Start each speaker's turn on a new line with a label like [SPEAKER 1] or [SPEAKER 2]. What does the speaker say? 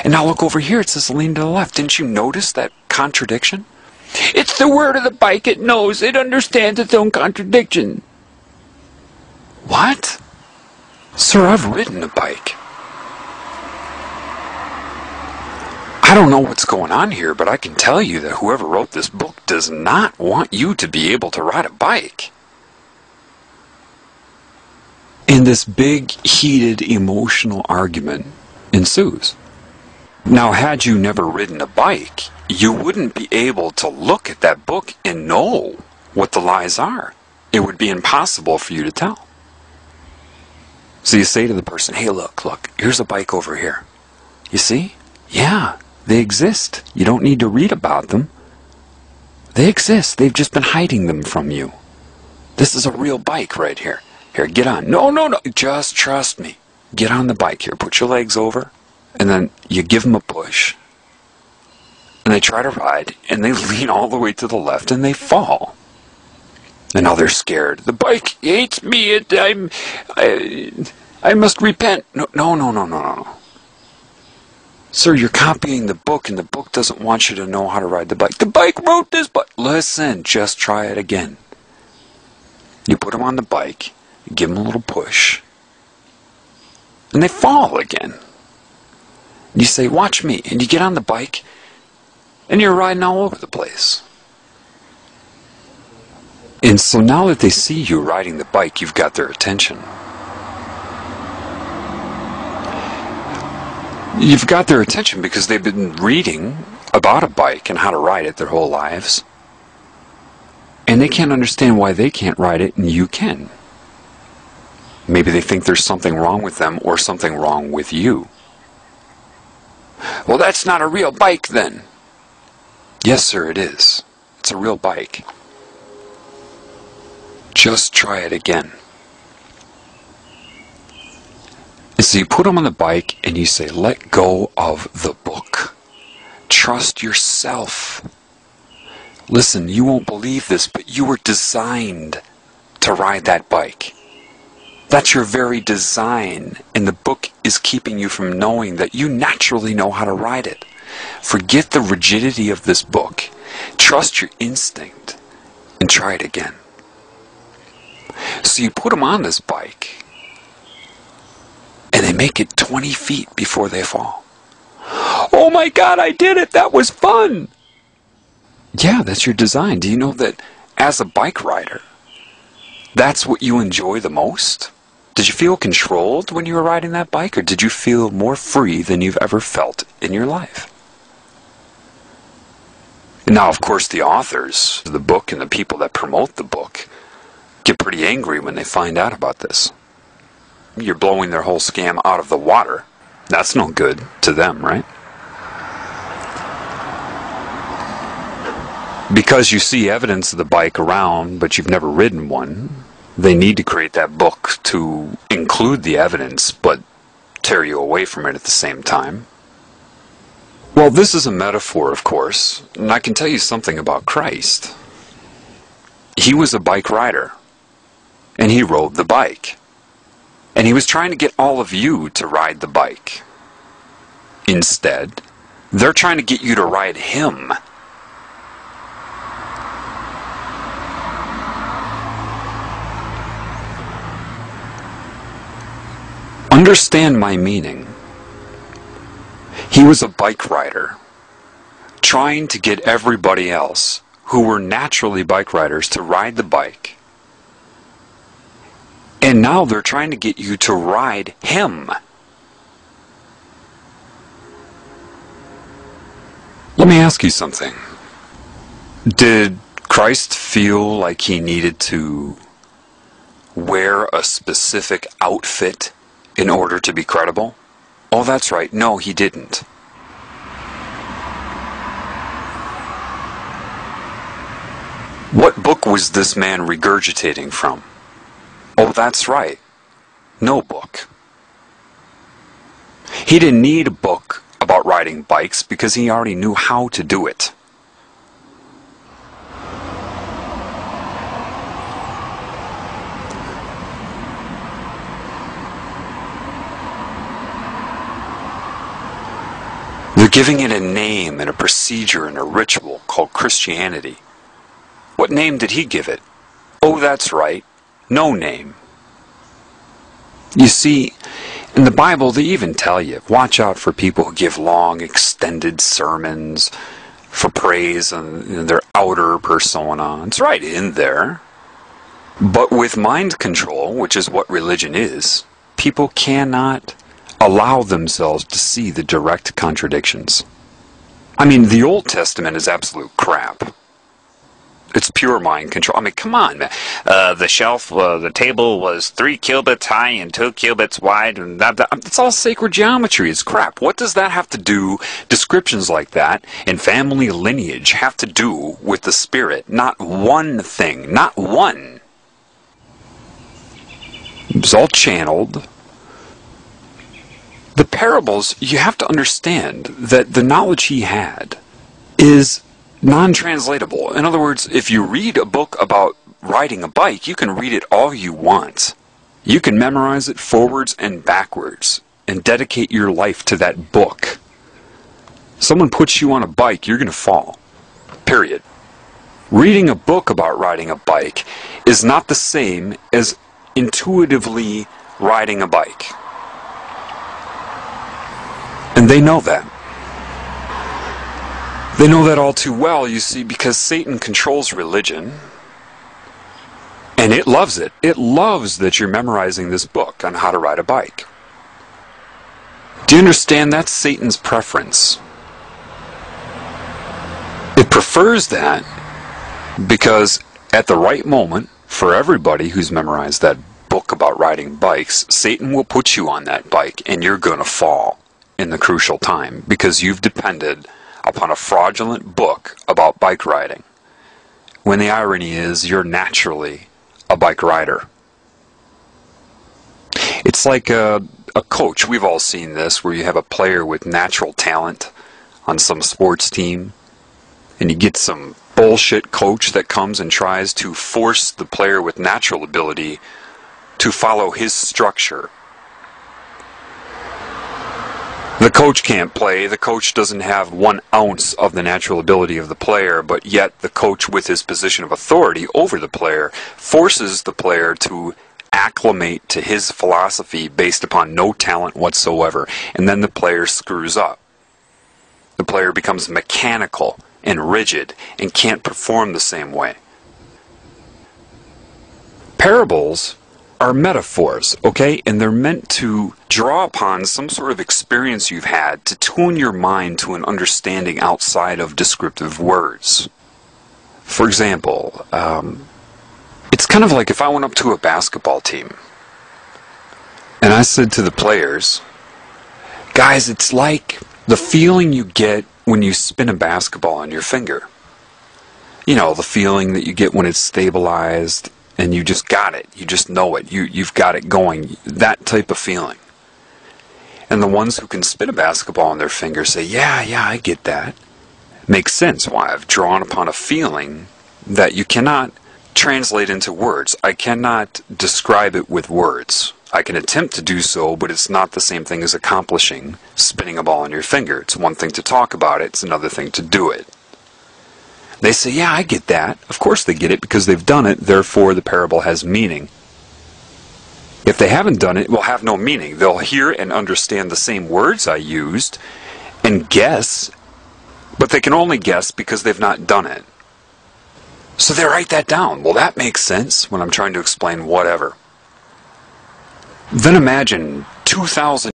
[SPEAKER 1] And now look over here, it says lean to the left. Didn't you notice that contradiction? It's the word of the bike, it knows, it understands its own contradiction. What? Sir, I've ridden a bike. I don't know what's going on here, but I can tell you that whoever wrote this book does not want you to be able to ride a bike. And this big, heated, emotional argument ensues. Now, had you never ridden a bike, you wouldn't be able to look at that book and know what the lies are. It would be impossible for you to tell. So you say to the person, hey, look, here's a bike over here. You see? Yeah, they exist. You don't need to read about them. They exist. They've just been hiding them from you. This is a real bike right here. Here, get on. No. Just trust me. Get on the bike here. Put your legs over. And then you give them a push. And they try to ride. And they lean all the way to the left. And they fall. And now they're scared. The bike hates me. I must repent. No. Sir, you're copying the book. And the book doesn't want you to know how to ride the bike. The bike wrote this book. Listen, just try it again. You put them on the bike. You give them a little push. And they fall again. And you say, watch me. And you get on the bike. And you're riding all over the place. And so now that they see you riding the bike, you've got their attention. You've got their attention because they've been reading about a bike and how to ride it their whole lives. And they can't understand why they can't ride it and you can. Maybe they think there's something wrong with them or something wrong with you. Well, that's not a real bike then. Yes, sir, it is. It's a real bike. Just try it again. And so you put them on the bike and you say, let go of the book. Trust yourself. Listen, you won't believe this, but you were designed to ride that bike. That's your very design, and the book is keeping you from knowing that you naturally know how to ride it. Forget the rigidity of this book. Trust your instinct and try it again. So you put them on this bike, and they make it 20 feet before they fall. Oh my God, I did it! That was fun! Yeah, that's your design. Do you know that as a bike rider, that's what you enjoy the most? Did you feel controlled when you were riding that bike, or did you feel more free than you've ever felt in your life? And now, of course, the authors of the book and the people that promote the book get pretty angry when they find out about this. You're blowing their whole scam out of the water. That's no good to them, right? Because you see evidence of the bike around, but you've never ridden one, they need to create that book to include the evidence, but tear you away from it at the same time. Well, this is a metaphor, of course, and I can tell you something about Christ. He was a bike rider, and he rode the bike. And he was trying to get all of you to ride the bike. Instead, they're trying to get you to ride him. Understand my meaning. He was a bike rider, trying to get everybody else who were naturally bike riders to ride the bike. And now they're trying to get you to ride him. Let me ask you something. Did Christ feel like he needed to wear a specific outfit in order to be credible? Oh, that's right. No, he didn't. What book was this man regurgitating from? Oh, that's right. No book. He didn't need a book about riding bikes because he already knew how to do it. giving it a name and a procedure and a ritual called Christianity. What name did he give it? Oh, that's right, no name. You see, in the Bible they even tell you, watch out for people who give long, extended sermons for praise and their outer persona. It's right in there. But with mind control, which is what religion is, people cannot allow themselves to see the direct contradictions. I mean, the Old Testament is absolute crap. It's pure mind control. I mean, come on, man. The table was 3 cubits high and 2 cubits wide, and it's all sacred geometry. It's crap. What does that have to do, descriptions like that, and family lineage have to do with the Spirit? Not one thing. Not one. It's all channeled. The parables, you have to understand that the knowledge he had is non-translatable. In other words, if you read a book about riding a bike, you can read it all you want. You can memorize it forwards and backwards and dedicate your life to that book. Someone puts you on a bike, you're going to fall. Period. Reading a book about riding a bike is not the same as intuitively riding a bike. And they know that. They know that all too well, you see, because Satan controls religion, and it loves it. It loves that you're memorizing this book on how to ride a bike. Do you understand? That's Satan's preference. It prefers that because at the right moment, for everybody who's memorized that book about riding bikes, Satan will put you on that bike and you're going to fall in the crucial time because you've depended upon a fraudulent book about bike riding, when the irony is you're naturally a bike rider. It's like a coach. We've all seen this, where you have a player with natural talent on some sports team, and you get some bullshit coach that comes and tries to force the player with natural ability to follow his structure. The coach can't play. The coach doesn't have 1 ounce of the natural ability of the player, but yet the coach, with his position of authority over the player, forces the player to acclimate to his philosophy based upon no talent whatsoever. And then the player screws up. The player becomes mechanical and rigid and can't perform the same way. Parables are metaphors, okay? And they're meant to draw upon some sort of experience you've had to tune your mind to an understanding outside of descriptive words. For example, it's kind of like if I went up to a basketball team and I said to the players, guys, it's like the feeling you get when you spin a basketball on your finger. You know, the feeling that you get when it's stabilized and you just got it. You just know it. You've got it going. That type of feeling. And the ones who can spin a basketball on their finger say, yeah, I get that. Makes sense why I've drawn upon a feeling that you cannot translate into words. I cannot describe it with words. I can attempt to do so, but it's not the same thing as accomplishing spinning a ball on your finger. It's one thing to talk about it, it's another thing to do it. They say, yeah, I get that. Of course they get it because they've done it, therefore the parable has meaning. If they haven't done it, it will have no meaning. They'll hear and understand the same words I used and guess, but they can only guess because they've not done it. So they write that down. Well, that makes sense when I'm trying to explain whatever. Then imagine 2,000